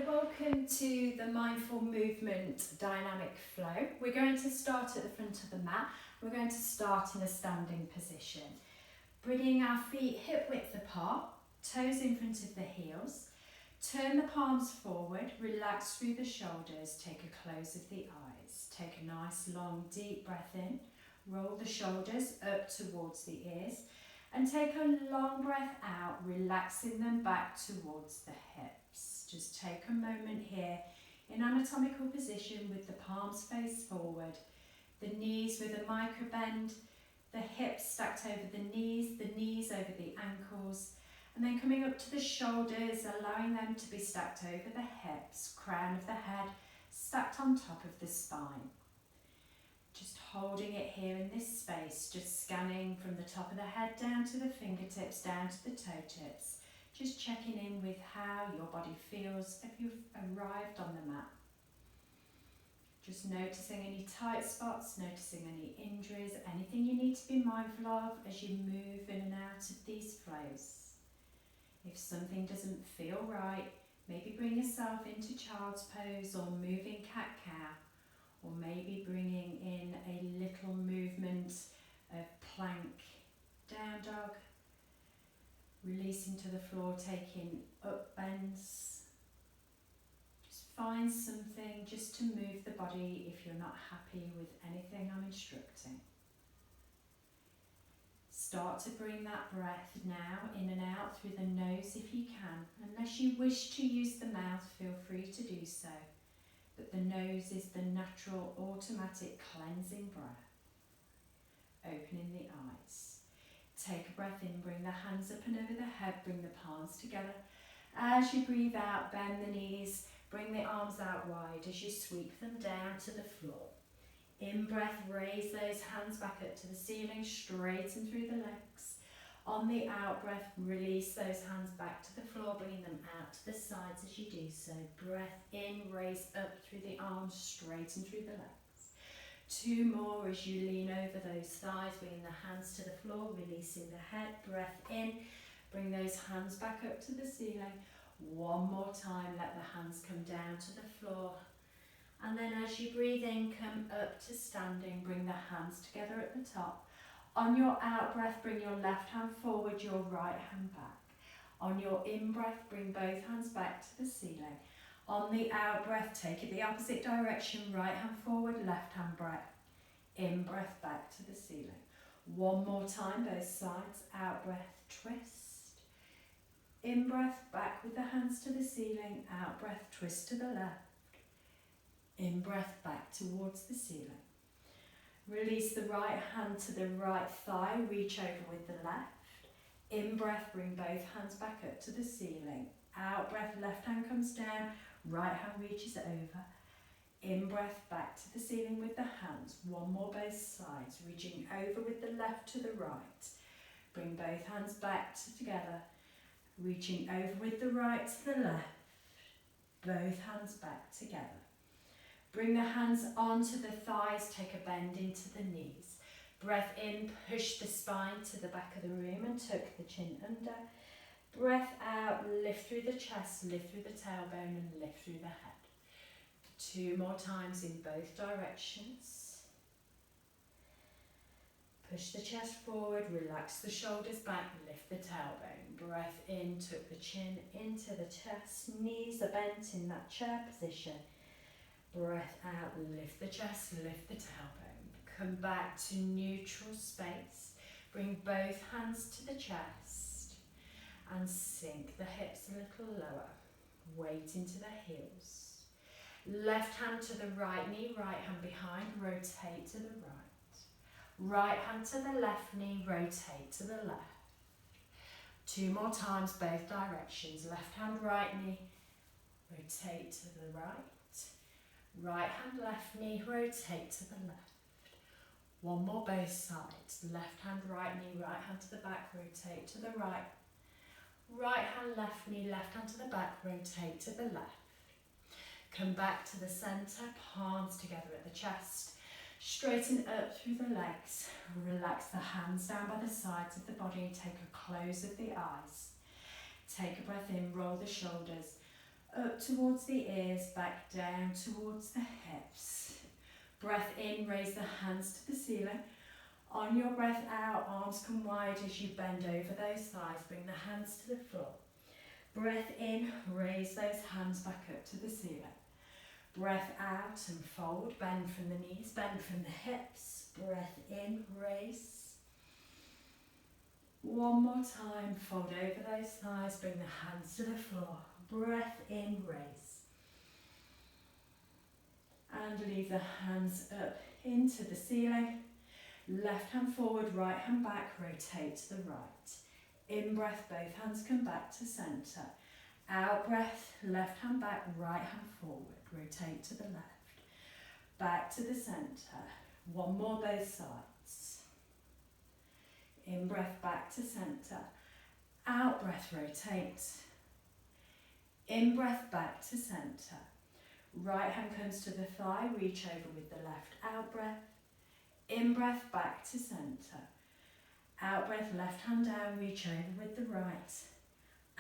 welcome to the Mindful Movement Dynamic Flow. We're going to start at the front of the mat. We're going to start in a standing position. Bringing our feet hip width apart, toes in front of the heels. Turn the palms forward, relax through the shoulders, take a close of the eyes. Take a nice long deep breath in, roll the shoulders up towards the ears and take a long breath out, relaxing them back towards the hips. Just take a moment here in anatomical position with the palms face forward, the knees with a micro bend, the hips stacked over the knees over the ankles, and then coming up to the shoulders, allowing them to be stacked over the hips, crown of the head stacked on top of the spine. Just holding it here in this space, just scanning from the top of the head down to the fingertips, down to the toe tips. Just checking in with how your body feels if you've arrived on the mat. Just noticing any tight spots, noticing any injuries, anything you need to be mindful of as you move in and out of these flows. If something doesn't feel right, maybe bring yourself into child's pose or moving cat-cow, or maybe bringing in a little movement of plank, down dog, releasing to the floor, taking up bends. Just find something just to move the body if you're not happy with anything I'm instructing. Start to bring that breath now in and out through the nose if you can. Unless you wish to use the mouth, feel free to do so. But the nose is the natural, automatic cleansing breath. Opening the eyes. Take a breath in, bring the hands up and over the head, bring the palms together. As you breathe out, bend the knees, bring the arms out wide as you sweep them down to the floor. In breath, raise those hands back up to the ceiling, straighten through the legs. On the out breath, release those hands back to the floor, bringing them out to the sides as you do so. Breath in, raise up through the arms, straighten through the legs. 2 more as you lean over those thighs, bringing the hands to the floor, releasing the head. Breath in, bring those hands back up to the ceiling. 1 more time, let the hands come down to the floor. And then as you breathe in, come up to standing, bring the hands together at the top. On your out breath, bring your left hand forward, your right hand back. On your in breath, bring both hands back to the ceiling. On the out breath, take it the opposite direction, right hand forward, left hand breath. In breath, back to the ceiling. 1 more time, both sides. Out breath, twist. In breath, back with the hands to the ceiling. Out breath, twist to the left. In breath, back towards the ceiling. Release the right hand to the right thigh, reach over with the left. In breath, bring both hands back up to the ceiling. Out breath, left hand comes down, right hand reaches over. In breath, back to the ceiling with the hands. 1 more both sides, reaching over with the left to the right. Bring both hands back together, reaching over with the right to the left. Both hands back together. Bring the hands onto the thighs, take a bend into the knees. Breath in, push the spine to the back of the room and tuck the chin under. Breath out, lift through the chest, lift through the tailbone and lift through the head. 2 more times in both directions. Push the chest forward, relax the shoulders back, lift the tailbone. Breath in, tuck the chin into the chest, knees are bent in that chair position. Breath out, lift the chest, lift the tailbone. Come back to neutral space. Bring both hands to the chest and sink the hips a little lower. Weight into the heels. Left hand to the right knee, right hand behind, rotate to the right. Right hand to the left knee, rotate to the left. 2 more times, both directions. Left hand, right knee, rotate to the right. Right hand, left knee, rotate to the left. 1 more both sides. Left hand, right knee, right hand to the back, rotate to the right. Right hand, left knee, left hand to the back, rotate to the left. Come back to the centre, palms together at the chest. Straighten up through the legs. Relax the hands down by the sides of the body. Take a close of the eyes. Take a breath in, roll the shoulders up towards the ears, back down towards the hips. Breath in, raise the hands to the ceiling. On your breath out, arms come wide as you bend over those thighs. Bring the hands to the floor. Breath in, raise those hands back up to the ceiling. Breath out and fold, bend from the knees, bend from the hips. Breath in, raise. One more time, fold over those thighs, bring the hands to the floor. Breath in, raise. And leave the hands up into the ceiling. Left hand forward, right hand back, rotate to the right. In breath, both hands come back to centre. Out breath, left hand back, right hand forward, rotate to the left. Back to the centre. One more both sides. In breath, back to centre. Out breath, rotate. In breath, back to centre. Right hand comes to the thigh, reach over with the left. Out breath. In breath, back to centre. Out breath, left hand down, reach over with the right.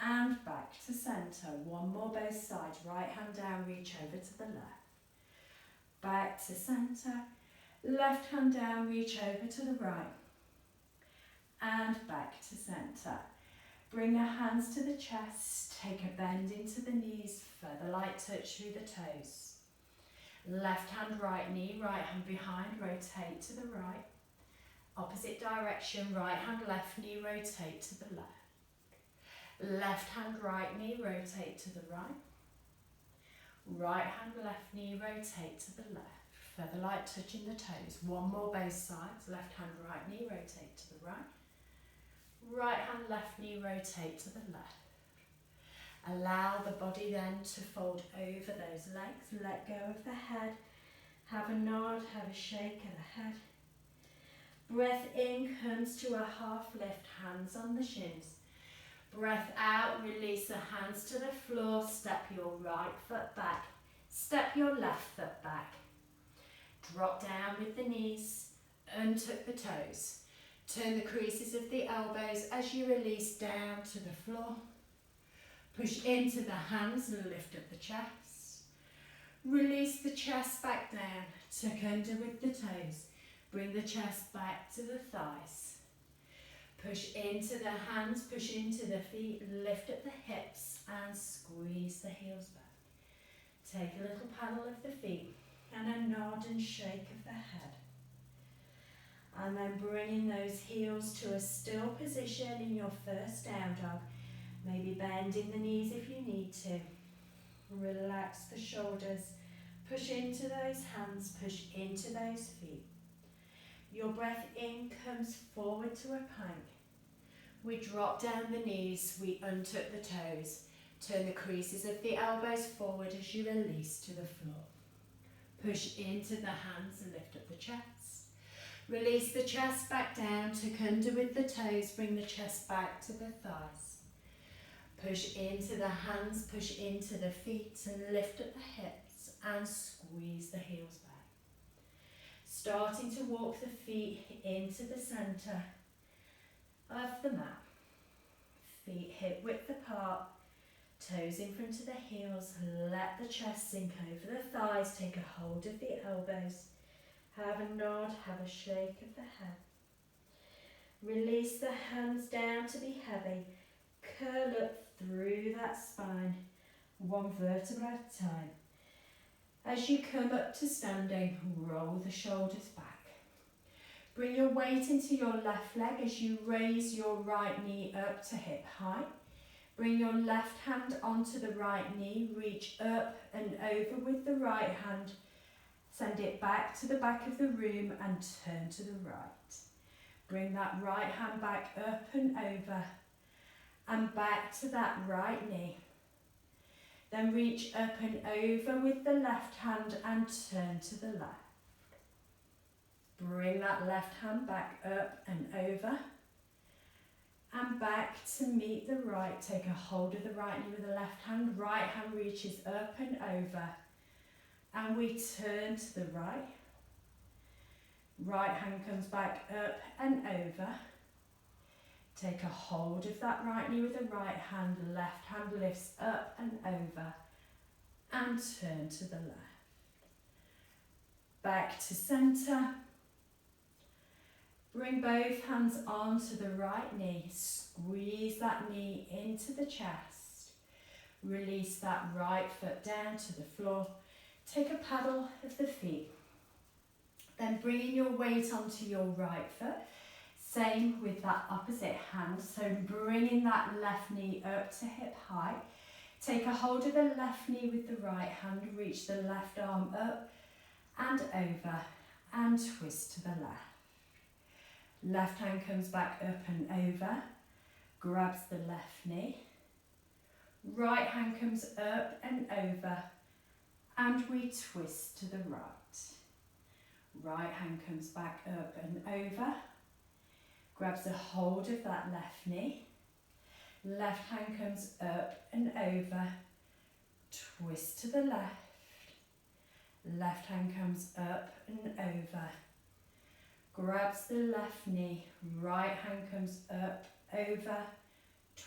And back to centre. One more both sides. Right hand down, reach over to the left. Back to centre. Left hand down, reach over to the right. And back to centre. Bring the hands to the chest. Take a bend into the knees. Feather light touch through the toes. Left hand, right knee, right hand behind, rotate to the right. Opposite direction, right hand, left knee, rotate to the left. Left hand, right knee, rotate to the right. Right hand, left knee, rotate to the left. Feather light touching the toes. One more both sides. Left hand, right knee, rotate to the right. Right hand, left knee, rotate to the left. Allow the body then to fold over those legs. Let go of the head. Have a nod, have a shake of the head. Breath in comes to a half lift, hands on the shins. Breath out, release the hands to the floor. Step your right foot back. Step your left foot back. Drop down with the knees. Untuck the toes. Turn the creases of the elbows as you release down to the floor. Push into the hands and lift up the chest. Release the chest back down. Tuck under with the toes. Bring the chest back to the thighs. Push into the hands, push into the feet, lift up the hips and squeeze the heels back. Take a little paddle of the feet and a nod and shake of the head. And then bringing those heels to a still position in your first down dog. Maybe bending the knees if you need to. Relax the shoulders. Push into those hands, push into those feet. Your breath in comes forward to a plank. We drop down the knees, we untuck the toes. Turn the creases of the elbows forward as you release to the floor. Push into the hands and lift up the chest. Release the chest back down, tuck under with the toes, bring the chest back to the thighs. Push into the hands, push into the feet and lift up the hips and squeeze the heels back. Starting to walk the feet into the centre of the mat. Feet hip width apart, toes in front of the heels. Let the chest sink over the thighs, take a hold of the elbows. Have a nod, have a shake of the head. Release the hands down to be heavy. Curl up through that spine, one vertebra at a time. As you come up to standing, roll the shoulders back. Bring your weight into your left leg as you raise your right knee up to hip height. Bring your left hand onto the right knee, reach up and over with the right hand. Send it back to the back of the room and turn to the right. Bring that right hand back up and over and back to that right knee. Then reach up and over with the left hand and turn to the left. Bring that left hand back up and over and back to meet the right. Take a hold of the right knee with the left hand. Right hand reaches up and over and we turn to the right. Right hand comes back up and over. Take a hold of that right knee with the right hand. Left hand lifts up and over and turn to the left. Back to centre. Bring both hands onto the right knee. Squeeze that knee into the chest. Release that right foot down to the floor. Take a paddle of the feet. Then bringing your weight onto your right foot. Same with that opposite hand. So bringing that left knee up to hip height. Take a hold of the left knee with the right hand. Reach the left arm up and over and twist to the left. Left hand comes back up and over, grabs the left knee. Right hand comes up and over and we twist to the right. Right hand comes back up and over, grabs a hold of that left knee. Left hand comes up and over, twist to the left. Left hand comes up and over, grabs the left knee. Right hand comes up, over,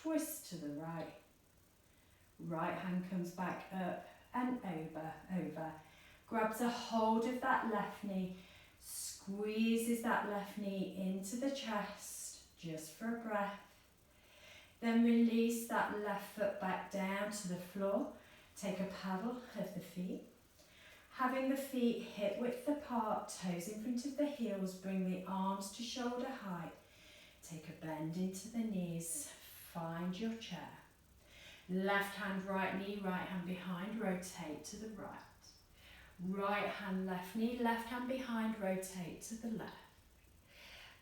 twist to the right. Right hand comes back up and over. Grabs a hold of that left knee, squeezes that left knee into the chest, just for a breath. Then release that left foot back down to the floor. Take a paddle of the feet. Having the feet hip width apart, toes in front of the heels, bring the arms to shoulder height. Take a bend into the knees. Find your chair. Left hand, right knee, right hand behind, rotate to the right. Right hand, left knee, left hand behind, rotate to the left.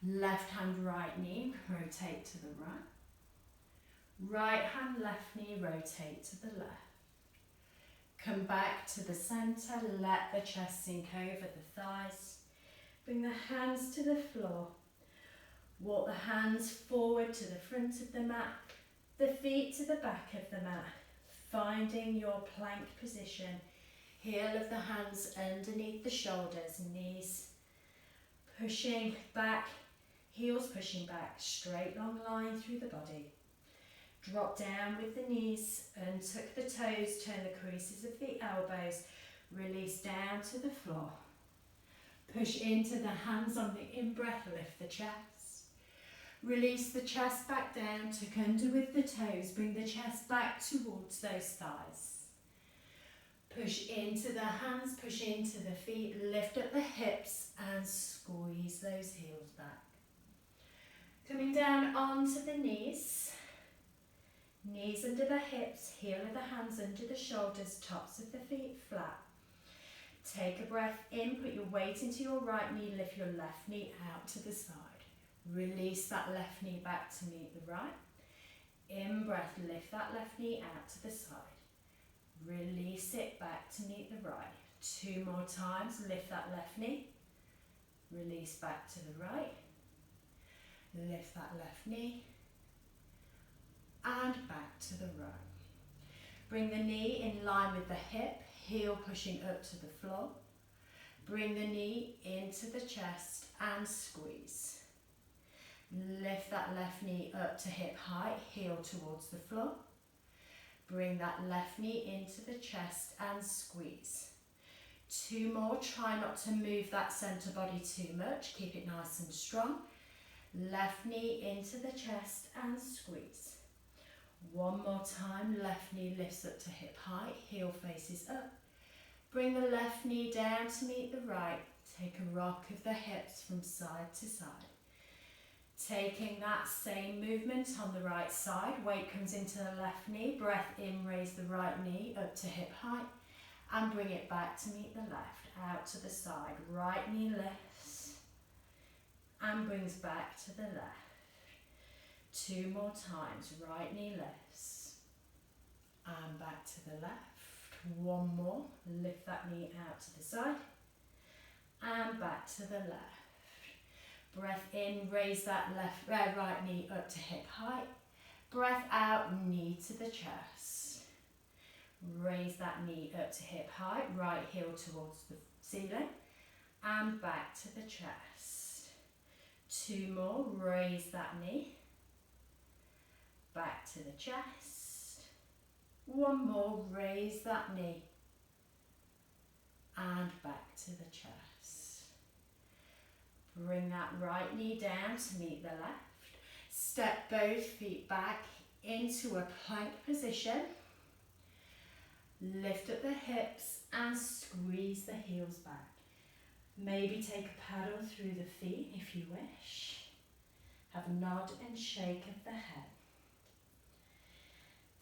Left hand, right knee, rotate to the right. Right hand, left knee, rotate to the left. Come back to the centre, let the chest sink over the thighs. Bring the hands to the floor. Walk the hands forward to the front of the mat, the feet to the back of the mat, finding your plank position. Heel of the hands underneath the shoulders, knees pushing back, heels pushing back, straight long line through the body. Drop down with the knees, untuck the toes, turn the creases of the elbows, release down to the floor. Push into the hands on the in-breath, lift the chest. Release the chest back down, tuck under with the toes, bring the chest back towards those thighs. Push into the hands, push into the feet, lift up the hips and squeeze those heels back. Coming down onto the knees. Knees under the hips, heel of the hands under the shoulders, tops of the feet flat. Take a breath in, put your weight into your right knee, lift your left knee out to the side. Release that left knee back to meet the right. In breath, lift that left knee out to the side. Release it back to meet the right. 2 more times, lift that left knee. Release back to the right. Lift that left knee. And back to the right. Bring the knee in line with the hip, heel pushing up to the floor. Bring the knee into the chest and squeeze. Lift that left knee up to hip height, heel towards the floor. Bring that left knee into the chest and squeeze. 2 more, try not to move that centre body too much, keep it nice and strong. Left knee into the chest and squeeze. 1 more time, left knee lifts up to hip height, heel faces up. Bring the left knee down to meet the right. Take a rock of the hips from side to side. Taking that same movement on the right side, weight comes into the left knee, breath in, raise the right knee up to hip height and bring it back to meet the left, out to the side. Right knee lifts and brings back to the left. 2 more times, right knee lifts and back to the left. 1 more, lift that knee out to the side and back to the left. Breath in, raise that right knee up to hip height. Breath out, knee to the chest. Raise that knee up to hip height, right heel towards the ceiling and back to the chest. 2 more, raise that knee. Back to the chest. 1 more, raise that knee. and back to the chest. Bring that right knee down to meet the left. Step both feet back into a plank position. Lift up the hips and squeeze the heels back. Maybe take a paddle through the feet if you wish. Have a nod and shake of the head.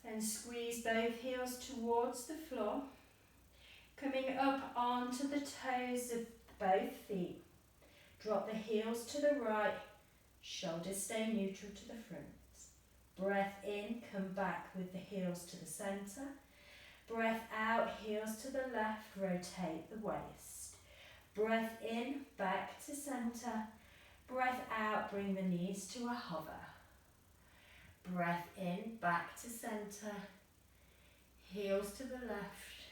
Then squeeze both heels towards the floor, coming up onto the toes of both feet. Drop the heels to the right, shoulders stay neutral to the front. Breath in, come back with the heels to the centre. Breath out, heels to the left, rotate the waist. Breath in, back to centre. Breath out, bring the knees to a hover. Breath in, back to centre. Heels to the left,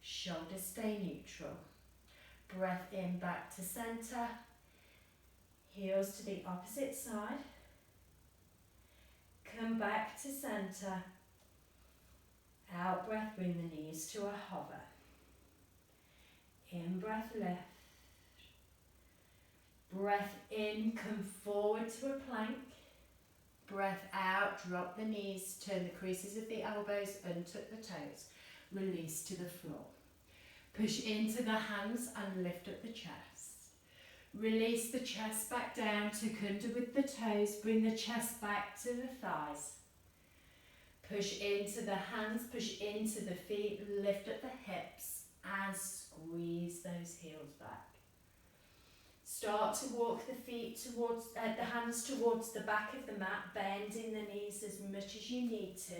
shoulders stay neutral. Breath in, back to centre. Heels to the opposite side. Come back to centre. Out breath, bring the knees to a hover. In breath, lift. Breath in, come forward to a plank. Breath out, drop the knees, turn the creases of the elbows, untuck the toes. Release to the floor. Push into the hands and lift up the chest. Release the chest back down, tuck under with the toes, bring the chest back to the thighs. Push into the hands, push into the feet, lift up the hips and squeeze those heels back. Start to walk the feet towards, the hands towards the back of the mat, bending the knees as much as you need to.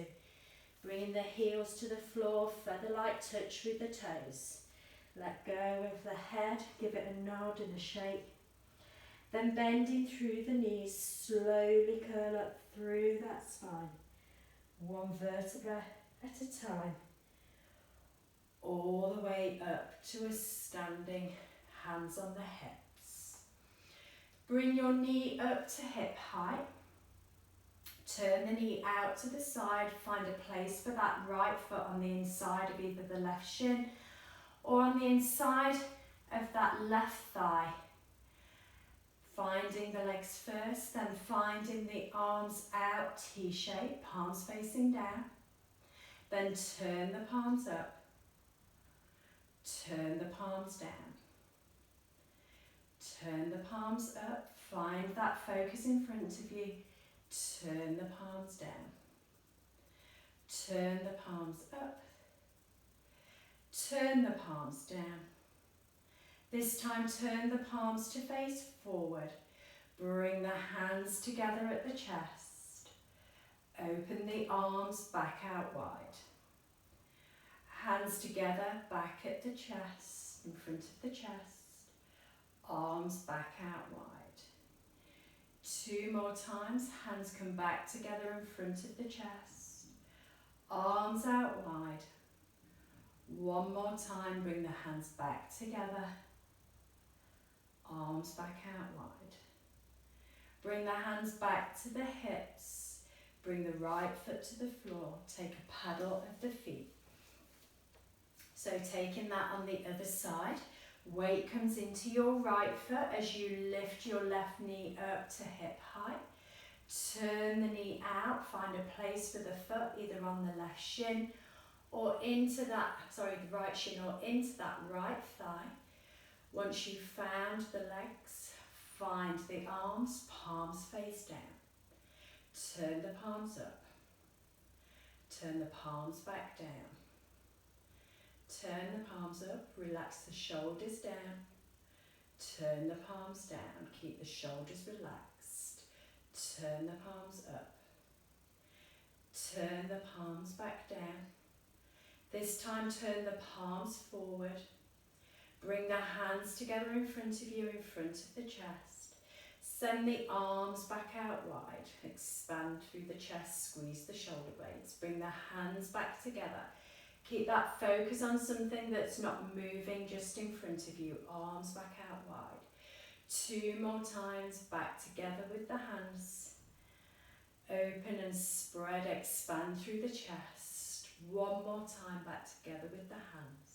Bringing the heels to the floor, feather-like touch with the toes. Let go of the head, give it a nod and a shake. Then bending through the knees, slowly curl up through that spine. One vertebra at a time. All the way up to a standing, hands on the hips. Bring your knee up to hip height. Turn the knee out to the side, find a place for that right foot on the inside of either the left shin or on the inside of that left thigh. Finding the legs first, then finding the arms out, T-shape, palms facing down. Then turn the palms up, turn the palms down. Turn the palms up, find that focus in front of you. Turn the palms down. Turn the palms up. Turn the palms down. This time turn the palms to face forward. Bring the hands together at the chest. Open the arms back out wide. Hands together back at the chest, in front of the chest. Arms back out wide. 2 more times, hands come back together in front of the chest. Arms out wide. 1 more time, bring the hands back together. Arms back out wide. Bring the hands back to the hips. Bring the right foot to the floor. Take a paddle of the feet. So taking that on the other side, weight comes into your right foot as you lift your left knee up to hip height. Turn the knee out, find a place for the foot either on the left shin or into that, the right shin or into that right thigh. Once you've found the legs, find the arms, palms face down. Turn the palms up. Turn the palms back down. Turn the palms up, relax the shoulders down. Turn the palms down, keep the shoulders relaxed. Turn the palms up. Turn the palms back down. This time turn the palms forward. Bring the hands together in front of you, in front of the chest. Send the arms back out wide. Expand through the chest, squeeze the shoulder blades. Bring the hands back together. Keep that focus on something that's not moving just in front of you. Arms back out wide. 2 more times, back together with the hands. Open and spread, expand through the chest. 1 more time, back together with the hands.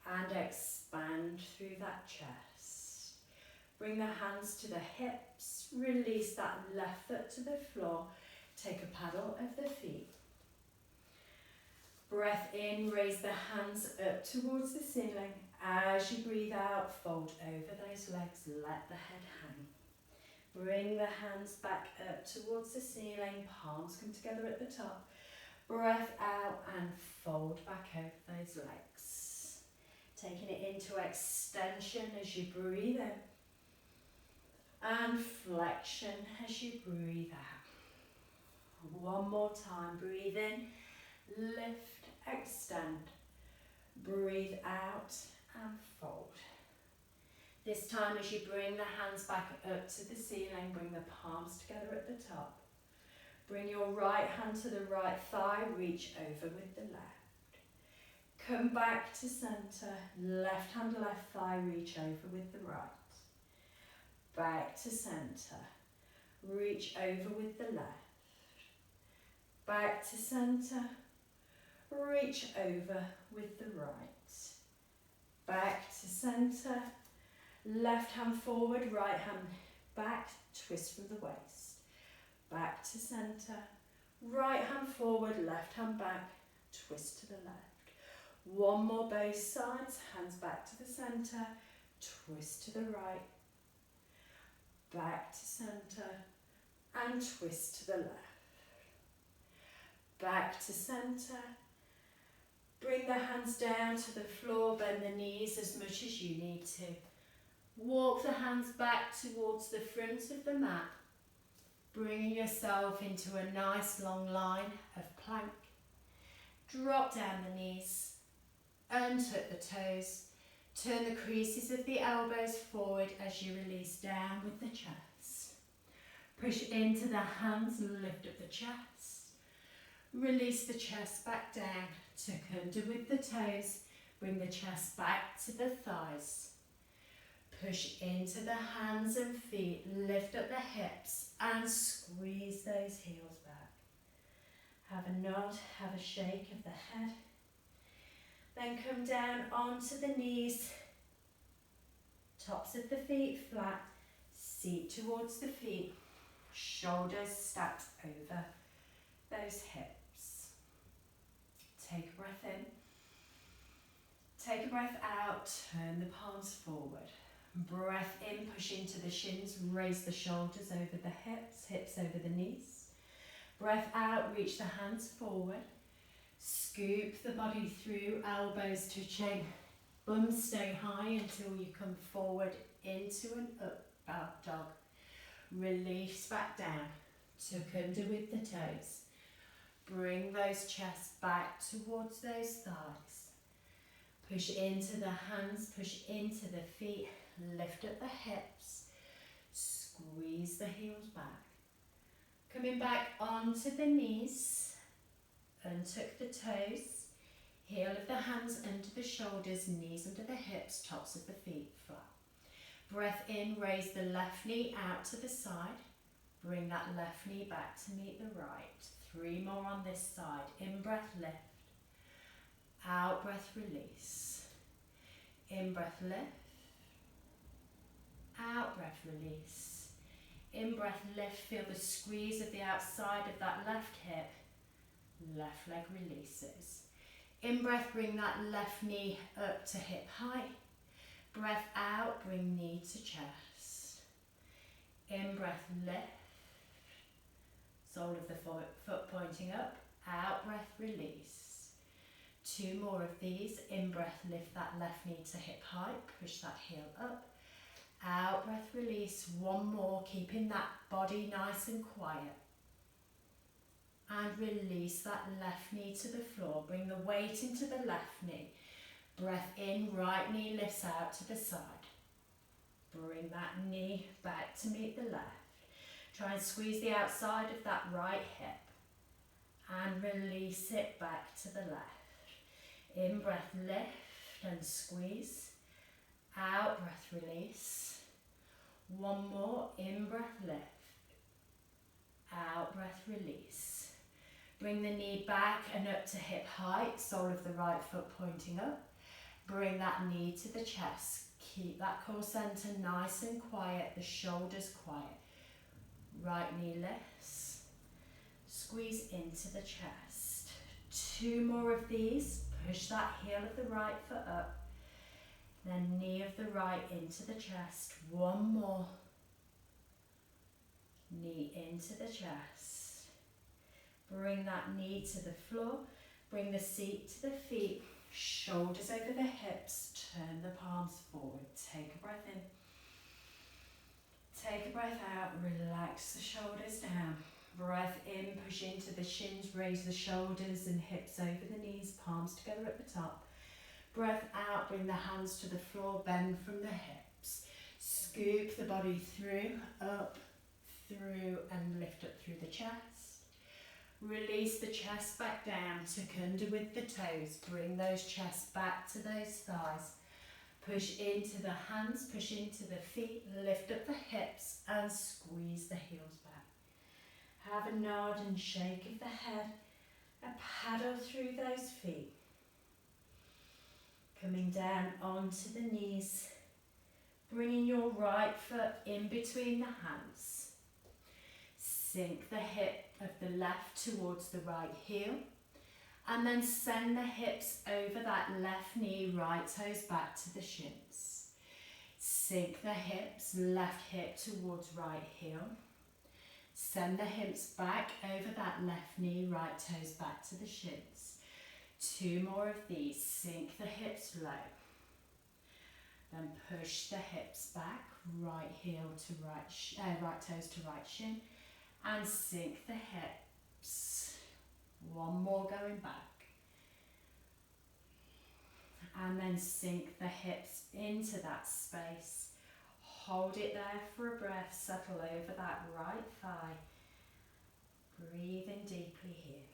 and expand through that chest. Bring the hands to the hips, release that left foot to the floor, take a paddle of the feet. Breath in, raise the hands up towards the ceiling. As you breathe out, fold over those legs, let the head hang. Bring the hands back up towards the ceiling, palms come together at the top. Breath out and fold back over those legs. Taking it into extension as you breathe in. And flexion as you breathe out. One more time, breathe in, lift, extend. Breathe out and fold. This time as you bring the hands back up to the ceiling, bring the palms together at the top. Bring your right hand to the right thigh, reach over with the left. Come back to centre, left hand, left thigh, reach over with the right. Back to centre, reach over with the left. Back to centre, reach over with the right. Back to centre, left hand forward, right hand back, twist from the waist. Back to centre, right hand forward, left hand back, twist to the left. One more both sides, hands back to the centre, twist to the right. Back to centre and twist to the left. Back to centre. Bring the hands down to the floor, bend the knees as much as you need to. Walk the hands back towards the front of the mat, bringing yourself into a nice long line of plank. Drop down the knees, untuck the toes, turn the creases of the elbows forward as you release down with the chest. Push into the hands, lift up the chest. Release the chest back down, tuck under with the toes, bring the chest back to the thighs. Push into the hands and feet, lift up the hips and squeeze those heels back. Have a nod, have a shake of the head. Then come down onto the knees, tops of the feet flat, seat towards the feet, shoulders stacked over those hips. Take a breath in, take a breath out, turn the palms forward. Breath in, push into the shins, raise the shoulders over the hips, hips over the knees. Breath out, reach the hands forward. Scoop the body through, elbows touching. Bum stay high until you come forward into an up dog. Release back down, tuck under with the toes. Bring those chests back towards those thighs. Push into the hands, push into the feet, lift up the hips, squeeze the heels back. Coming back onto the knees, untuck the toes, heel of the hands under the shoulders, knees under the hips, tops of the feet flat. Breath in, raise the left knee out to the side. Bring that left knee back to meet the right. 3 more on this side. In breath, lift. Out breath, release. In breath, lift. Out breath, release. In breath, lift. Feel the squeeze of the outside of that left hip. Left leg releases. In breath, bring that left knee up to hip height. Breath out, bring knee to chest. In breath, lift. Sole of the foot pointing up. Out breath, release. 2 more of these. In breath, lift that left knee to hip height. Push that heel up. Out breath, release. 1 more, keeping that body nice and quiet. And release that left knee to the floor. Bring the weight into the left knee. Breath in, right knee lifts out to the side. Bring that knee back to meet the left. Try and squeeze the outside of that right hip. And release it back to the left. In breath, lift and squeeze. Out breath, release. 1 more, in breath, lift. Out breath, release. Bring the knee back and up to hip height, sole of the right foot pointing up. Bring that knee to the chest. Keep that core center nice and quiet, the shoulders quiet. Right knee lifts. Squeeze into the chest. 2 more of these. Push that heel of the right foot up. Then knee of the right into the chest. 1 more. Knee into the chest. Bring that knee to the floor. Bring the seat to the feet. Shoulders over the hips. Turn the palms forward. Take a breath in. Take a breath out. Relax the shoulders down. Breath in. Push into the shins. Raise the shoulders and hips over the knees. Palms together at the top. Breath out. Bring the hands to the floor. Bend from the hips. Scoop the body through, up, through, and lift up through the chest. Release the chest back down, tuck under with the toes. Bring those chests back to those thighs. Push into the hands, push into the feet, lift up the hips and squeeze the heels back. Have a nod and shake of the head, a paddle through those feet. Coming down onto the knees, bringing your right foot in between the hands. Sink the hip of the left towards the right heel and then send the hips over that left knee, right toes back to the shins. Sink the hips, left hip towards right heel. Send the hips back over that left knee, right toes back to the shins. 2 more of these. Sink the hips low. Then push the hips back, right heel to right toes to right shin. And sink the hips. 1 more going back. And then sink the hips into that space. Hold it there for a breath. Settle over that right thigh. Breathe in deeply here.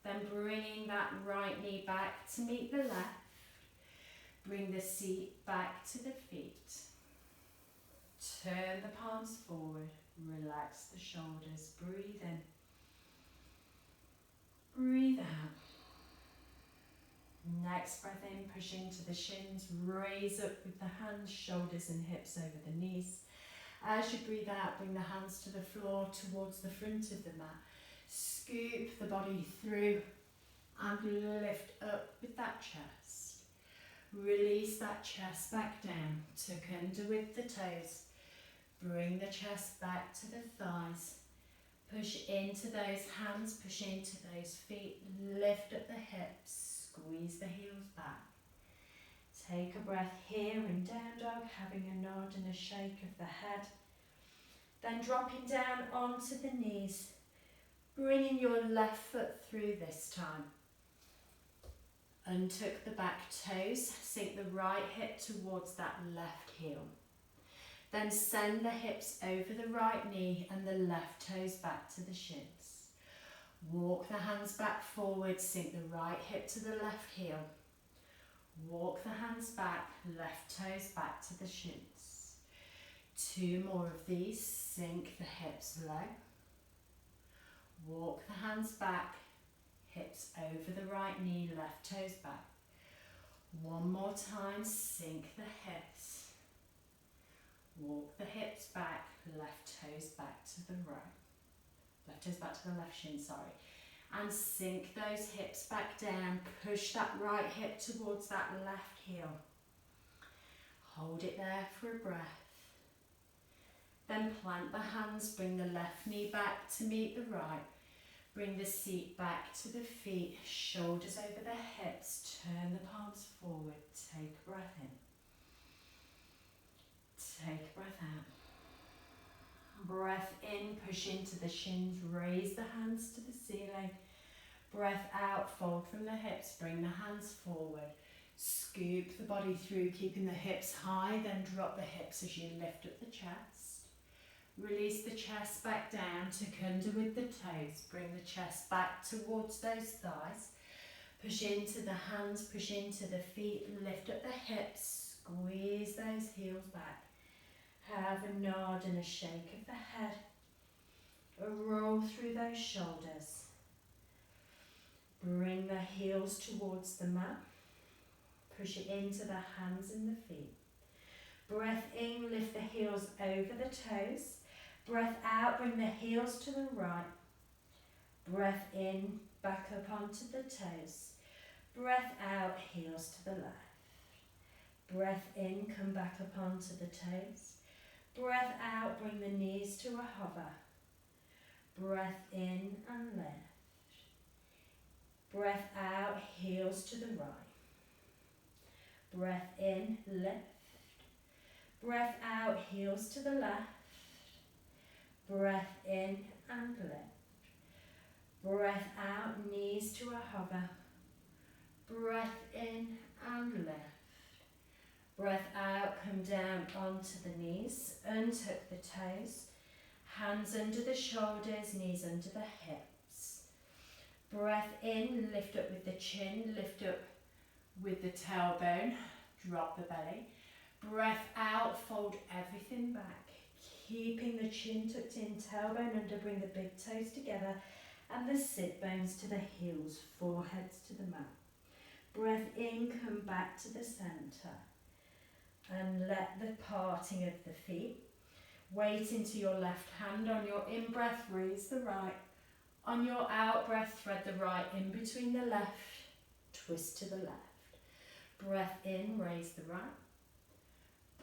Then bringing that right knee back to meet the left. Bring the seat back to the feet. Turn the palms forward. Relax the shoulders. Breathe in. Breathe out. Next breath in, push into the shins. Raise up with the hands, shoulders and hips over the knees. As you breathe out, bring the hands to the floor towards the front of the mat. Scoop the body through and lift up with that chest. Release that chest back down. Tuck under with the toes. Bring the chest back to the thighs. Push into those hands, push into those feet. Lift up the hips, squeeze the heels back. Take a breath here in down dog, having a nod and a shake of the head. Then dropping down onto the knees, bringing your left foot through this time. Untuck the back toes, sink the right hip towards that left heel. Then send the hips over the right knee and the left toes back to the shins. Walk the hands back forward, sink the right hip to the left heel. Walk the hands back, left toes back to the shins. 2 more of these, sink the hips low. Walk the hands back, hips over the right knee, left toes back. 1 more time, sink the hips. Walk the hips back, left toes back to the right. Left toes back to the left shin, sorry. And sink those hips back down. Push that right hip towards that left heel. Hold it there for a breath. Then plant the hands, bring the left knee back to meet the right. Bring the seat back to the feet, shoulders over the hips. Turn the palms forward. Take a breath in. Take a breath out. Breath in, push into the shins, raise the hands to the ceiling. Breath out, fold from the hips, bring the hands forward. Scoop the body through, keeping the hips high, then drop the hips as you lift up the chest. Release the chest back down, tuck under with the toes. Bring the chest back towards those thighs. Push into the hands, push into the feet, lift up the hips, squeeze those heels back. Have a nod and a shake of the head. A roll through those shoulders. Bring the heels towards the mat. push it into the hands and the feet. Breath in, lift the heels over the toes. Breath out, bring the heels to the right. Breath in, back up onto the toes. Breath out, heels to the left. Breath in, come back up onto the toes. Breath out, bring the knees to a hover. Breath in and lift. Breath out, heels to the right. Breath in, lift. Breath out, heels to the left. Breath in and lift. Breath out, knees to a hover. Breath in and lift. Breath out, come down onto the knees, untuck the toes. Hands under the shoulders, knees under the hips. Breath in, lift up with the chin, lift up with the tailbone, drop the belly. Breath out, fold everything back, keeping the chin tucked in, tailbone under, bring the big toes together and the sit bones to the heels, foreheads to the mat. Breath in, come back to the centre and let the parting of the feet. Weight into your left hand. On your in-breath, raise the right. On your out-breath, thread the right in between the left, twist to the left. Breath in, raise the right.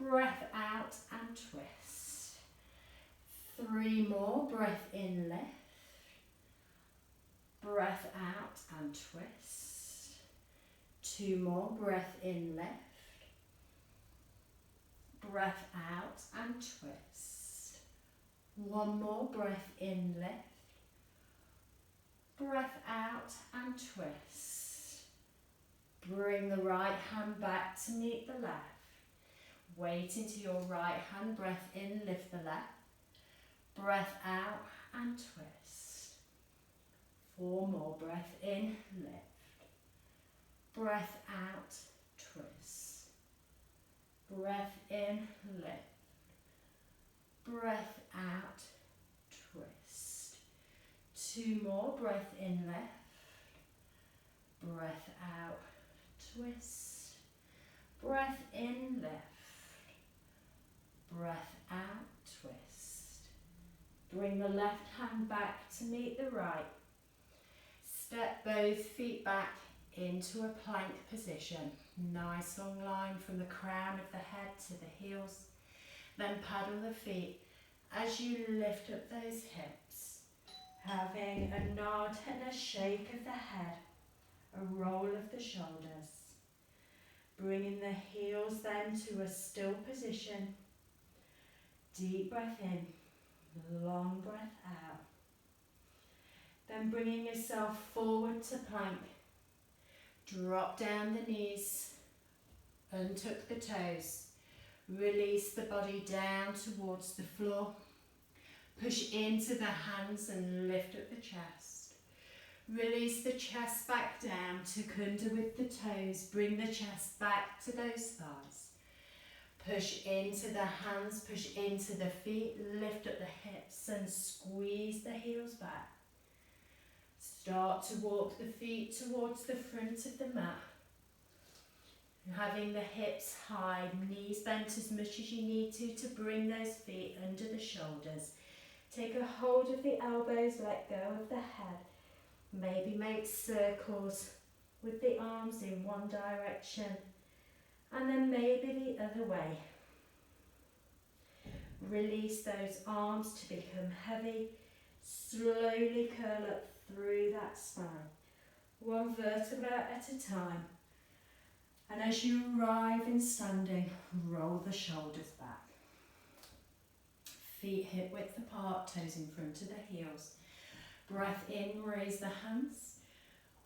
Breath out and twist. 3 more, breath in, lift. Breath out and twist. 2 more, breath in, lift. Breath out and twist. 1 more, breath in, lift. Breath out and twist. Bring the right hand back to meet the left. Weight into your right hand, breath in, lift the left. Breath out and twist. 4 more, breath in, lift. Breath out, twist. Breath in, lift. Breath out, twist. 2 more, breath in, lift. Breath out, twist. Breath in, lift. Breath out, twist. Bring the left hand back to meet the right. Step both feet back into a plank position. Nice long line from the crown of the head to the heels. Then paddle the feet as you lift up those hips. Having a nod and a shake of the head. A roll of the shoulders. Bringing the heels then to a still position. Deep breath in, long breath out. Then bringing yourself forward to plank. Drop down the knees, untuck the toes. Release the body down towards the floor. Push into the hands and lift up the chest. Release the chest back down, tuck under with the toes. Bring the chest back to those thighs. Push into the hands, push into the feet, lift up the hips and squeeze the heels back. Start to walk the feet towards the front of the mat. Having the hips high, knees bent as much as you need to bring those feet under the shoulders. Take a hold of the elbows, let go of the head. Maybe make circles with the arms in one direction. And then maybe the other way. Release those arms to become heavy. Slowly curl up through that spine. 1 vertebra at a time. And as you arrive in standing, roll the shoulders back. Feet hip width apart, toes in front of the heels. Breath in, raise the hands.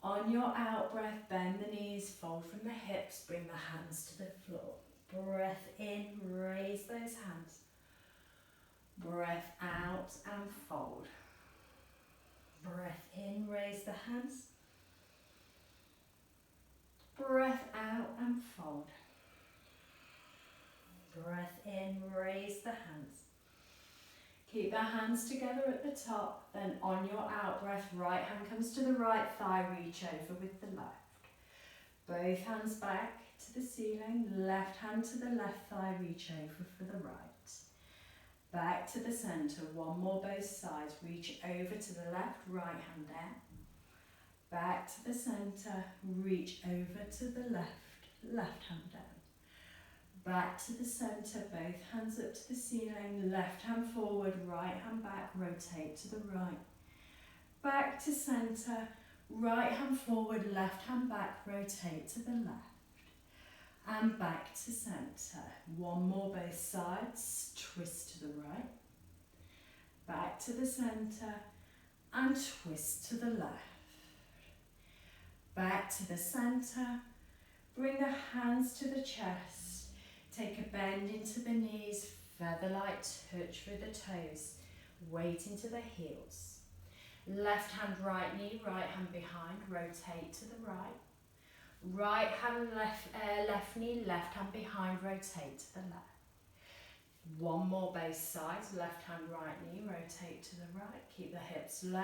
On your out breath, bend the knees, fold from the hips, bring the hands to the floor. Breath in, raise those hands. Breath out and fold. Breath in, raise the hands. Breath out and fold. Breath in, raise the hands. Keep the hands together at the top, then on your out breath, right hand comes to the right thigh, reach over with the left. Both hands back, to the ceiling, left hand to the left thigh, reach over for the right. Back to the centre, one more both sides, reach over to the left, right hand down. Back to the centre, reach over to the left hand down. Back to the centre, both hands up to the ceiling, left hand forward, right hand back, rotate to the right. Back to centre, right hand forward, left hand back, rotate to the left. And back to centre. One more both sides, twist to the right. Back to the centre and twist to the left. Back to the centre, bring the hands to the chest. Take a bend into the knees, feather-like touch through the toes, weight into the heels. Left hand, right knee, right hand behind, rotate to the right. Right hand, left knee, left hand behind, rotate to the left. One more both sides, left hand, right knee, rotate to the right, keep the hips low.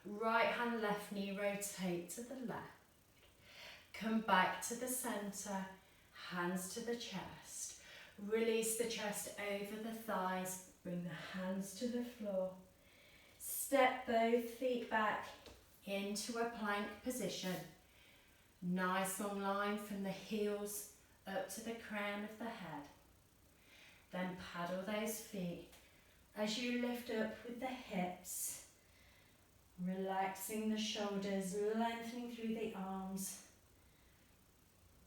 Right hand, left knee, rotate to the left. Come back to the centre, hands to the chest. Release the chest over the thighs, bring the hands to the floor. Step both feet back into a plank position. Nice long line from the heels up to the crown of the head. Then paddle those feet as you lift up with the hips, relaxing the shoulders, lengthening through the arms.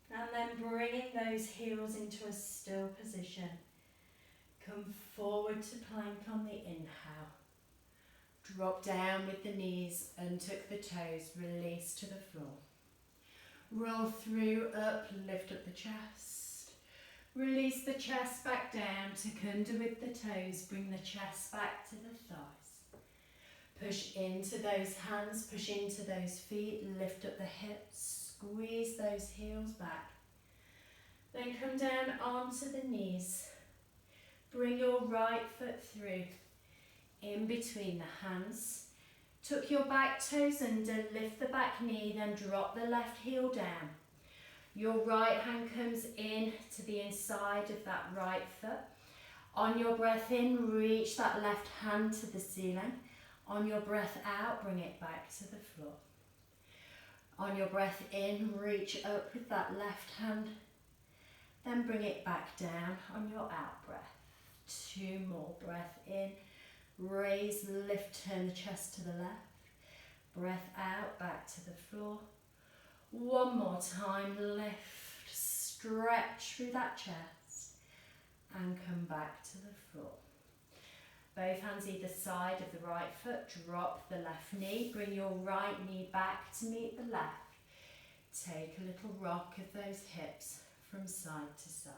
And then bringing those heels into a still position. Come forward to plank on the inhale. Drop down with the knees, untuck the toes, release to the floor. Roll through, up, lift up the chest. Release the chest back down, tuck under with the toes, bring the chest back to the thighs. Push into those hands, push into those feet, lift up the hips, squeeze those heels back. Then come down onto the knees. Bring your right foot through, in between the hands. Tuck your back toes under, lift the back knee, then drop the left heel down. Your right hand comes in to the inside of that right foot. On your breath in, reach that left hand to the ceiling. On your breath out, bring it back to the floor. On your breath in, reach up with that left hand. Then bring it back down on your out breath. 2 more. Breath in. Raise, lift, turn the chest to the left. Breath out, back to the floor. 1 more time, lift, stretch through that chest and come back to the floor. Both hands either side of the right foot, drop the left knee, bring your right knee back to meet the left. Take a little rock of those hips from side to side.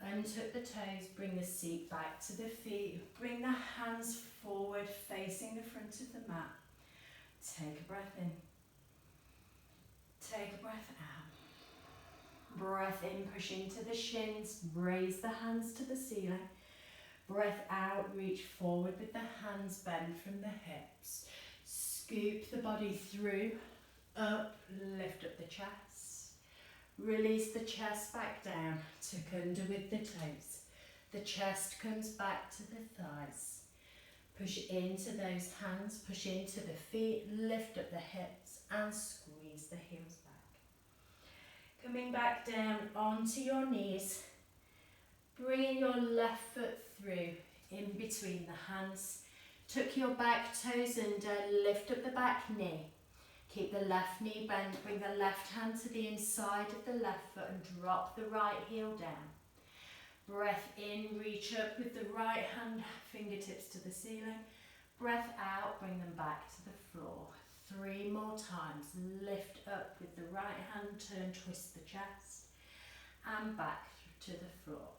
Untuck the toes, bring the seat back to the feet, bring the hands forward facing the front of the mat. Take a breath in, take a breath out. Breath in, push into the shins, raise the hands to the ceiling. Breath out, reach forward with the hands, bend from the hips. Scoop the body through, up, lift up the chest. Release the chest back down, tuck under with the toes. The chest comes back to the thighs. Push into those hands, push into the feet, lift up the hips and squeeze the heels back. Coming back down onto your knees, bringing your left foot through in between the hands. Tuck your back toes under, lift up the back knee. Keep the left knee bent, bring the left hand to the inside of the left foot and drop the right heel down. Breath in, reach up with the right hand, fingertips to the ceiling. Breath out, bring them back to the floor. 3 more times. Lift up with the right hand, turn, twist the chest and back to the floor.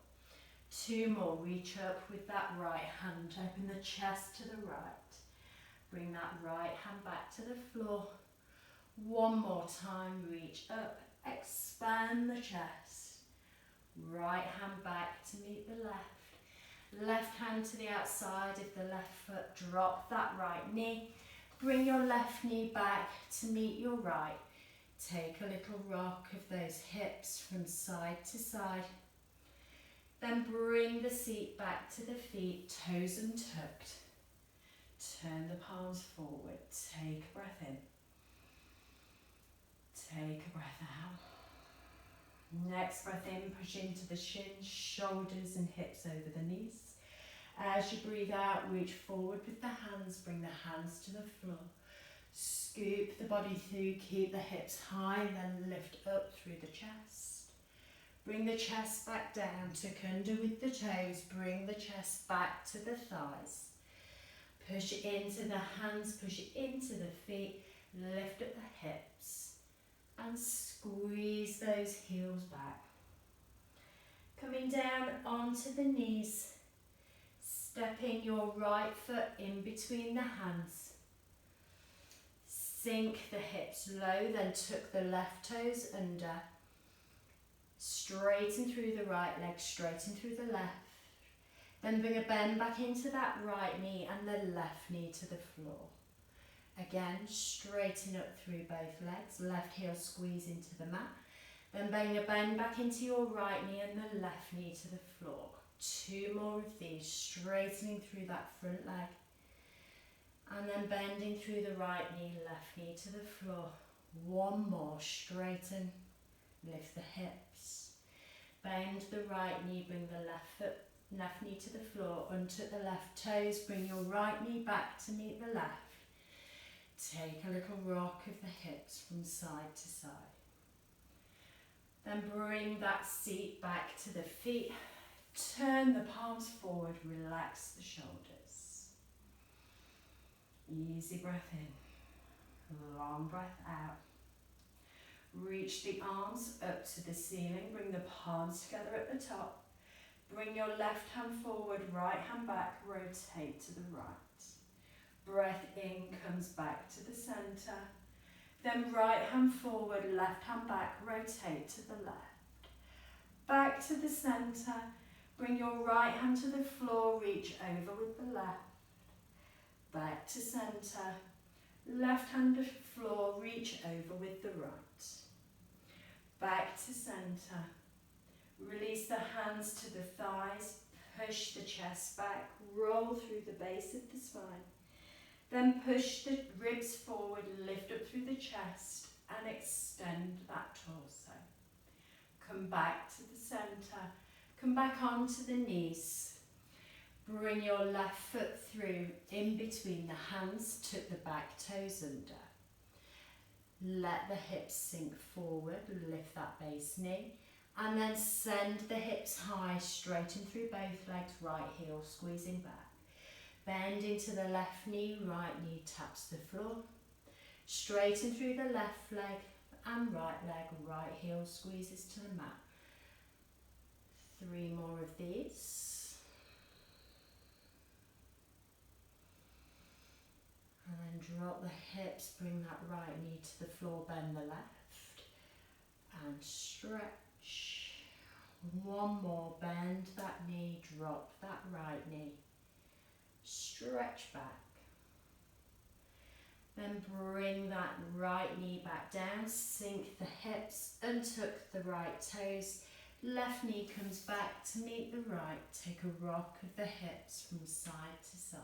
2 more, reach up with that right hand, open the chest to the right. Bring that right hand back to the floor. 1 more time, reach up, expand the chest. Right hand back to meet the left. Left hand to the outside of the left foot, drop that right knee. Bring your left knee back to meet your right. Take a little rock of those hips from side to side. Then bring the seat back to the feet, toes untucked. Turn the palms forward. Take a breath in. Take a breath out. Next breath in, push into the shins, shoulders and hips over the knees. As you breathe out, reach forward with the hands, bring the hands to the floor. Scoop the body through, keep the hips high, then lift up through the chest. Bring the chest back down, tuck under with the toes, bring the chest back to the thighs. Push it into the hands, push it into the feet, lift up the hips and squeeze those heels back. Coming down onto the knees, stepping your right foot in between the hands. Sink the hips low, then tuck the left toes under. Straighten through the right leg, straighten through the left. Then bring a bend back into that right knee and the left knee to the floor. Again, straighten up through both legs, left heel squeeze into the mat. Then bring a bend back into your right knee and the left knee to the floor. 2 more of these, straightening through that front leg. And then bending through the right knee, left knee to the floor. 1 more, straighten, lift the hips. Bend the right knee, bring the left knee to the floor, untuck the left toes, bring your right knee back to meet the left. Take a little rock of the hips from side to side. Then bring that seat back to the feet. Turn the palms forward, relax the shoulders. Easy breath in, long breath out. Reach the arms up to the ceiling, bring the palms together at the top. Bring your left hand forward, right hand back, rotate to the right. Breath in comes back to the centre. Then right hand forward, left hand back, rotate to the left. Back to the centre. Bring your right hand to the floor, reach over with the left. Back to centre. Left hand to floor, reach over with the right. Back to centre. Release the hands to the thighs, push the chest back, roll through the base of the spine. Then push the ribs forward, lift up through the chest and extend that torso. Come back to the centre, come back onto the knees. Bring your left foot through, in between the hands, tuck the back toes under. Let the hips sink forward, lift that base knee. And then send the hips high, straighten through both legs, right heel squeezing back. Bend into the left knee, right knee taps the floor. Straighten through the left leg and right leg, right heel squeezes to the mat. 3 more of these. And then drop the hips, bring that right knee to the floor, bend the left. And stretch. 1 more, bend that knee, drop that right knee. Stretch back. Then bring that right knee back down, sink the hips, untuck the right toes. Left knee comes back to meet the right. Take a rock of the hips from side to side.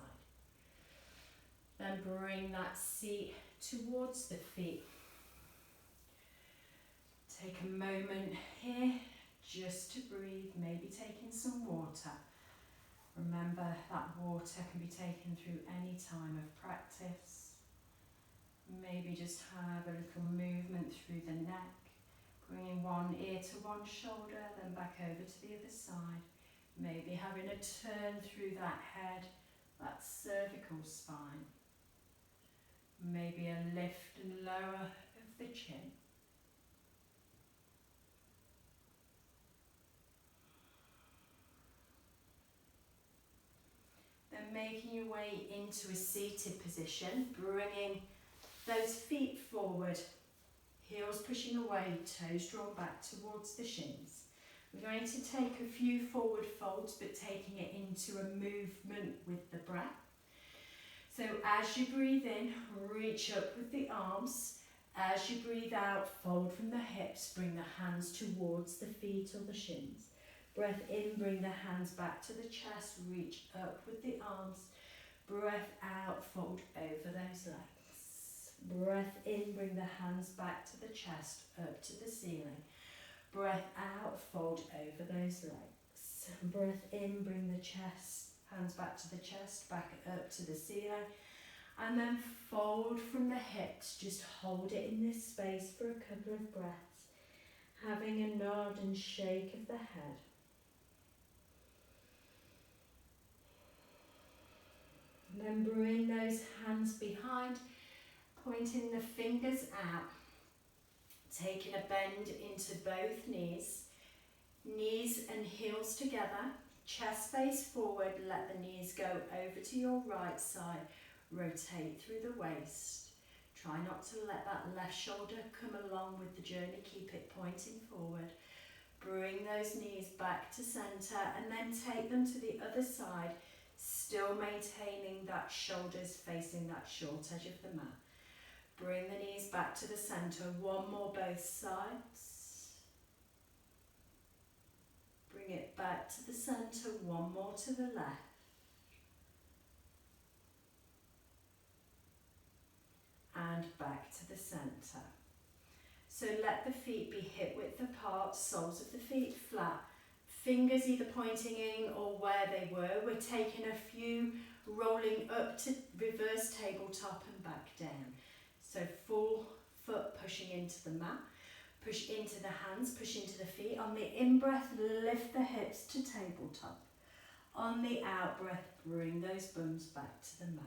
Then bring that seat towards the feet. Take a moment here just to breathe, maybe taking some water. Remember that water can be taken through any time of practice. Maybe just have a little movement through the neck, bringing one ear to one shoulder, then back over to the other side. Maybe having a turn through that head, that cervical spine. Maybe a lift and lower of the chin. Then making your way into a seated position, bringing those feet forward, heels pushing away, toes drawn back towards the shins. We're going to take a few forward folds, but taking it into a movement with the breath. So as you breathe in, reach up with the arms As you breathe out, fold from the hips, bring the hands towards the feet or the shins. Breath in, bring the hands back to the chest, reach up with the arms. Breath out, fold over those legs. Breath in, bring the hands back to the chest, up to the ceiling. Breath out, fold over those legs. Breath in, bring the chest, hands back to the chest, back up to the ceiling. And then fold from the hips, just hold it in this space for a couple of breaths. Having a nod and shake of the head. And then bring those hands behind, pointing the fingers out. Taking a bend into both knees. Knees and heels together. Chest face forward, let the knees go over to your right side. Rotate through the waist. Try not to let that left shoulder come along with the journey. Keep it pointing forward. Bring those knees back to center and then take them to the other side, still maintaining that shoulders facing that short edge of the mat. Bring the knees back to the center. One more both sides. Bring it back to the center. One more to the left. And back to the center. So let the feet be hip width apart, soles of the feet flat, fingers either pointing in or where they were. We're taking a few, rolling up to reverse tabletop and back down. So full foot pushing into the mat, push into the hands, push into the feet. On the in-breath, lift the hips to tabletop. On the out-breath, bring those bums back to the mat.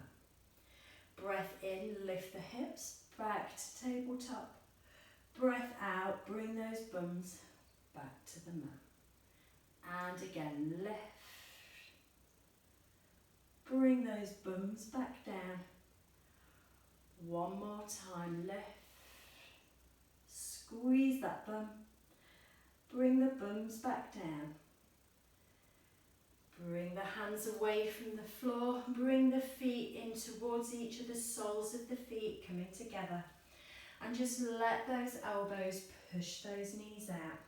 Breath in, lift the hips, back to tabletop. Breath out, bring those bums back to the mat. And again, lift. Bring those bums back down. One more time, lift. Squeeze that bum. Bring the bums back down. Bring the hands away from the floor. Bring the feet in towards each of the soles of the feet coming together. And just let those elbows push those knees out.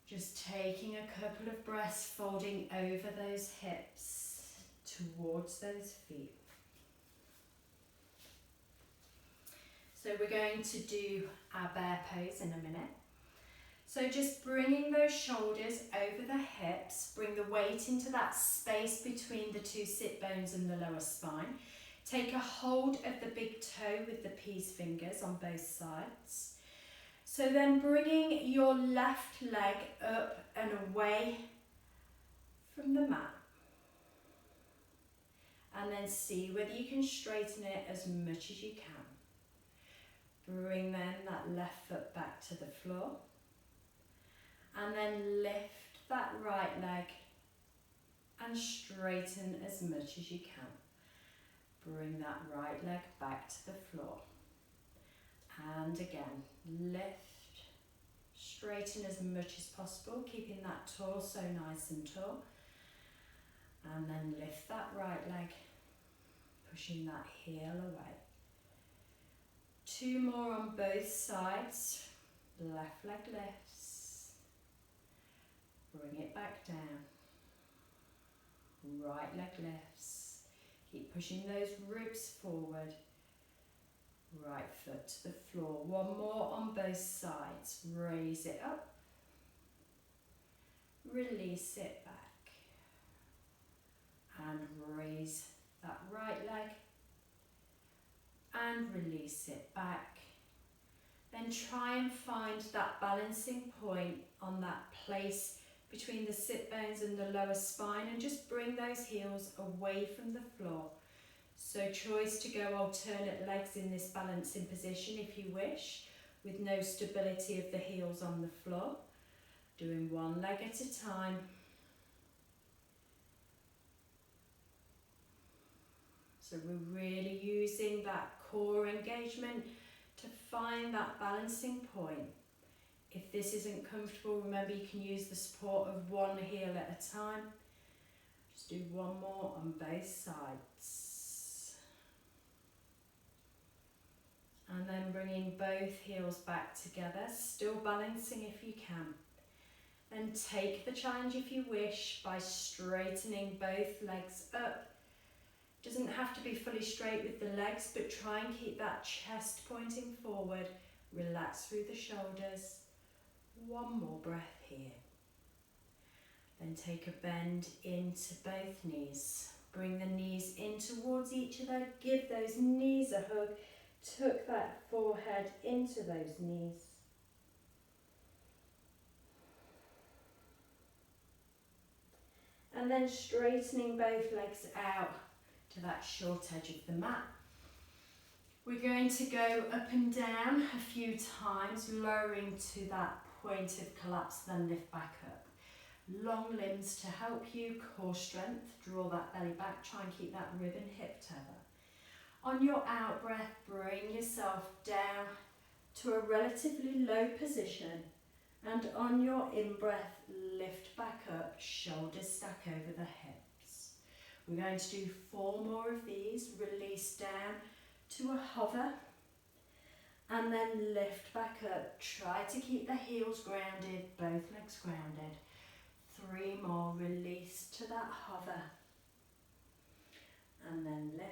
Just taking a couple of breaths, folding over those hips towards those feet. So we're going to do our bear pose in a minute. So just bringing those shoulders over the hips, bring the weight into that space between the two sit bones and the lower spine. Take a hold of the big toe with the peace fingers on both sides. So then bringing your left leg up and away from the mat. And then see whether you can straighten it as much as you can. Bring then that left foot back to the floor. And then lift that right leg and straighten as much as you can. Bring that right leg back to the floor. And again, lift, straighten as much as possible, keeping that torso nice and tall. And then lift that right leg, pushing that heel away. Two more on both sides. Left leg lifts. Bring it back down. Right leg lifts. Keep pushing those ribs forward. Right foot to the floor. One more on both sides. Raise it up. Release it back. And raise that right leg. And release it back. Then try and find that balancing point on that place between the sit bones and the lower spine, and just bring those heels away from the floor. So choice to go alternate legs in this balancing position if you wish, with no stability of the heels on the floor. Doing one leg at a time. So we're really using that core engagement to find that balancing point. If this isn't comfortable, remember you can use the support of one heel at a time. Just do one more on both sides. And then bringing both heels back together, still balancing if you can. Then take the challenge if you wish by straightening both legs up. Doesn't have to be fully straight with the legs, but try and keep that chest pointing forward. Relax through the shoulders. One more breath here. Then take a bend into both knees. Bring the knees in towards each other. Give those knees a hug. Tuck that forehead into those knees. And then straightening both legs out to that short edge of the mat. We're going to go up and down a few times, lowering to that point of collapse, then lift back up. Long limbs to help you, core strength, draw that belly back, try and keep that rib and hip tether. On your out breath, bring yourself down to a relatively low position, and on your in breath, lift back up, shoulders stack over the hips. We're going to do 4 more of these. Release down to a hover, and then lift back up. Try to keep the heels grounded, both legs grounded. 3 more, release to that hover, and then lift.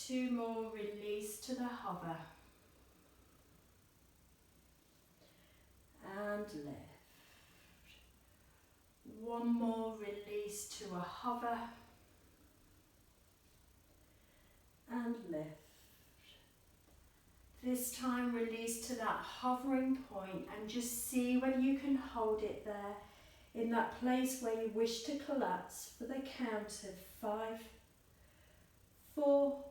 2 more, release to the hover, and lift. 1 more, release to a hover, and lift. This time release to that hovering point and just see whether you can hold it there in that place where you wish to collapse for the count of 5, 4,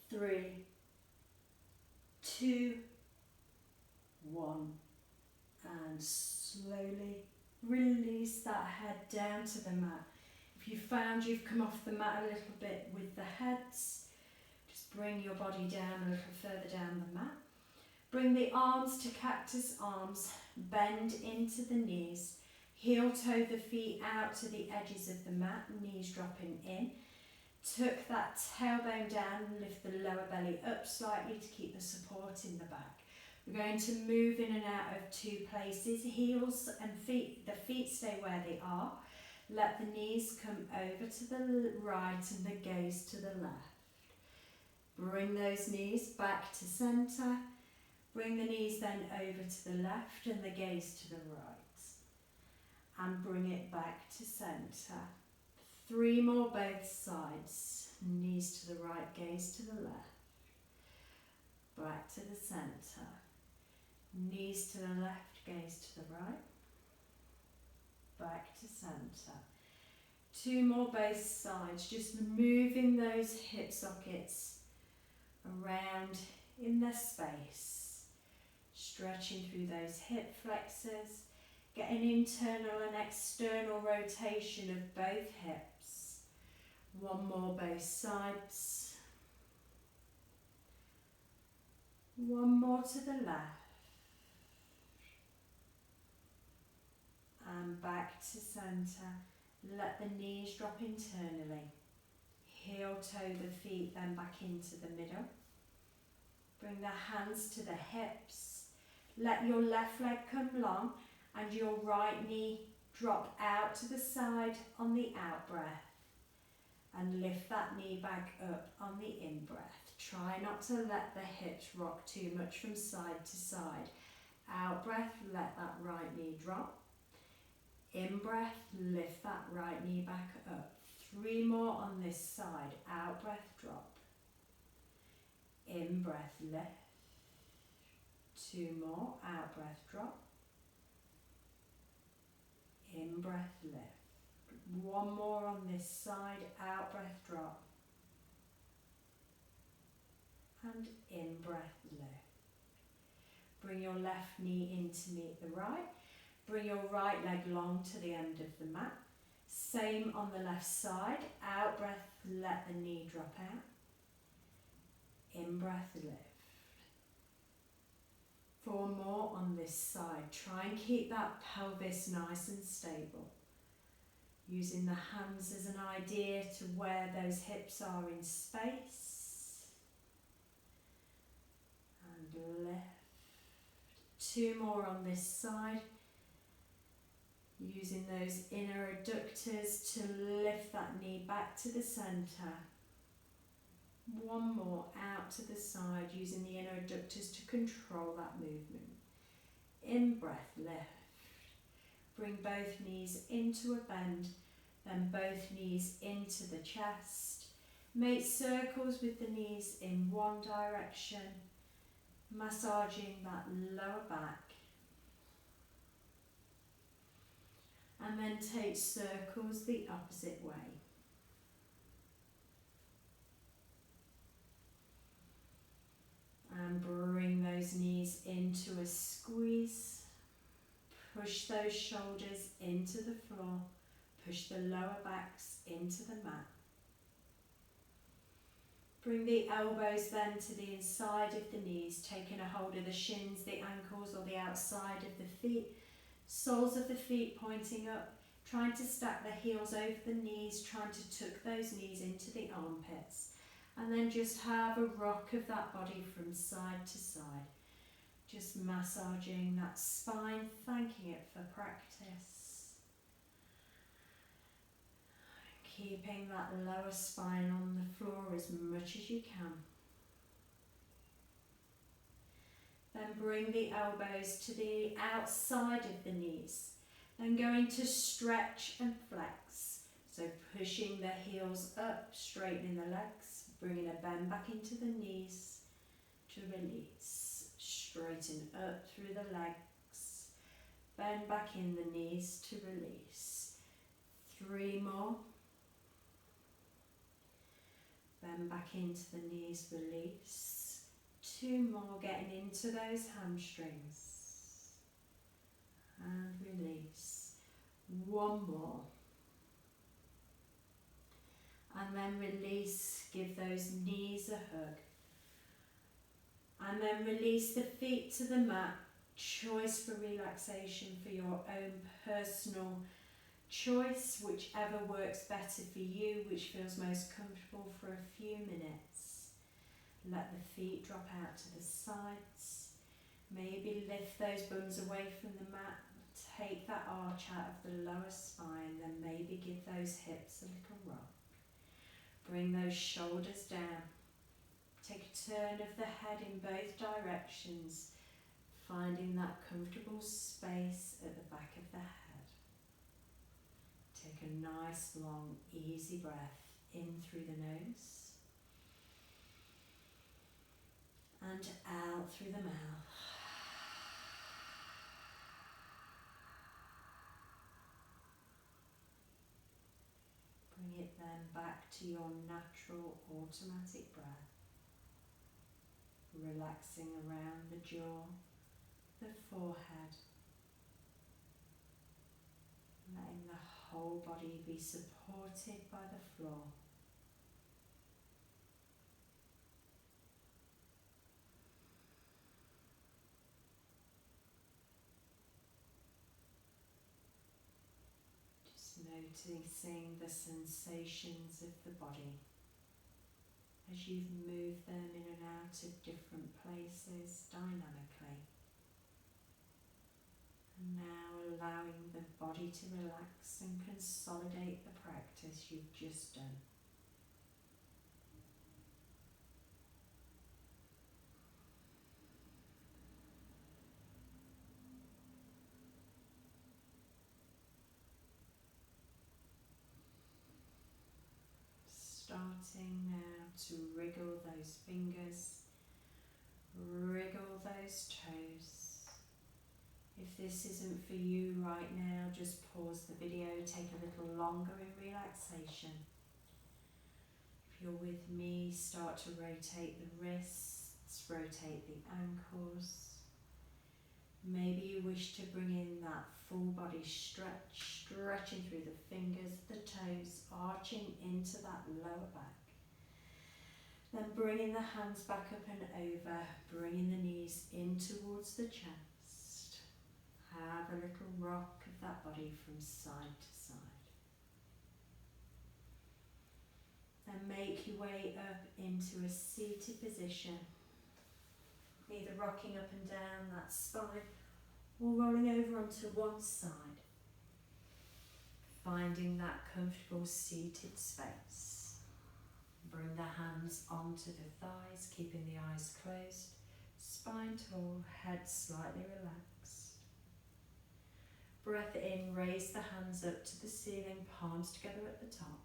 3, 2, 1. And slowly release that head down to the mat. If you found you've come off the mat a little bit with the heads, just bring your body down a little further down the mat. Bring the arms to cactus arms, bend into the knees, heel toe the feet out to the edges of the mat, knees dropping in. Tuck that tailbone down and lift the lower belly up slightly to keep the support in the back. We're going to move in and out of 2 places, heels and feet, the feet stay where they are. Let the knees come over to the right and the gaze to the left. Bring those knees back to centre. Bring the knees then over to the left and the gaze to the right. And bring it back to centre. 3 more both sides. Knees to the right, gaze to the left. Back to the centre. Knees to the left, gaze to the right. Back to centre. 2 more both sides, just moving those hip sockets around in their space. Stretching through those hip flexors. Get an internal and external rotation of both hips. 1 more both sides. 1 more to the left. And back to centre. Let the knees drop internally. Heel toe the feet then back into the middle. Bring the hands to the hips. Let your left leg come long and your right knee drop out to the side on the out breath. And lift that knee back up on the in breath. Try not to let the hips rock too much from side to side. Out breath, let that right knee drop. In breath, lift that right knee back up. 3 more on this side. Out breath, drop. In breath, lift. 2 more. Out breath, drop. In breath, lift. 1 more on this side. Out breath, drop. And in breath, lift. Bring your left knee in to meet the right. Bring your right leg long to the end of the mat. Same on the left side. Out breath, let the knee drop out. In breath, lift. 4 more on this side. Try and keep that pelvis nice and stable. Using the hands as an idea to where those hips are in space. 2 more on this side. Using those inner adductors to lift that knee back to the centre. 1 more out to the side, using the inner adductors to control that movement. In breath, lift. Bring both knees into a bend, then both knees into the chest. Make circles with the knees in one direction, massaging that lower back. And then take circles the opposite way. And bring those knees into a squeeze. Push those shoulders into the floor. Push the lower backs into the mat. Bring the elbows then to the inside of the knees, taking a hold of the shins, the ankles, or the outside of the feet. Soles of the feet pointing up, trying to stack the heels over the knees, trying to tuck those knees into the armpits. And then just have a rock of that body from side to side. Just massaging that spine, thanking it for practice. Keeping that lower spine on the floor as much as you can. Then bring the elbows to the outside of the knees. Then going to stretch and flex. So pushing the heels up, straightening the legs, bringing a bend back into the knees to release. Straighten up through the legs. Bend back in the knees to release. 3 more. Bend back into the knees, release. 2 more, getting into those hamstrings. And release. 1 more. And then release, give those knees a hug. And then release the feet to the mat. Choice for relaxation for your own personal choice, whichever works better for you, which feels most comfortable for a few minutes. Let the feet drop out to the sides. Maybe lift those bums away from the mat. Take that arch out of the lower spine, then maybe give those hips a little rock. Bring those shoulders down. Take a turn of the head in both directions, finding that comfortable space at the back of the head. Take a nice, long, easy breath in through the nose and out through the mouth. Bring it then back to your natural automatic breath, relaxing around the jaw, the forehead, letting the whole body be supported by the floor. Just noticing the sensations of the body as you've moved them in and out of different places dynamically. And now allowing the body to relax and consolidate the practice you've just done. Starting now to wriggle those fingers, wriggle those toes. If this isn't for you right now, just pause the video, take a little longer in relaxation. If you're with me, start to rotate the wrists, rotate the ankles. Maybe you wish to bring in that full body stretch, stretching through the fingers, the toes, arching into that lower back. Then bringing the hands back up and over, bringing the knees in towards the chest. Have a little rock of that body from side to side. Then make your way up into a seated position. either rocking up and down that spine or rolling over onto one side. Finding that comfortable seated space. Bring the hands onto the thighs, keeping the eyes closed. Spine tall, head slightly relaxed. Breath in, raise the hands up to the ceiling, palms together at the top.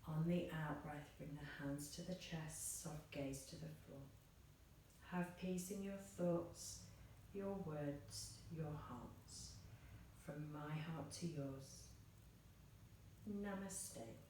On the out breath, bring the hands to the chest, soft gaze to the floor. Have peace in your thoughts, your words, your hearts. From my heart to yours. Namaste.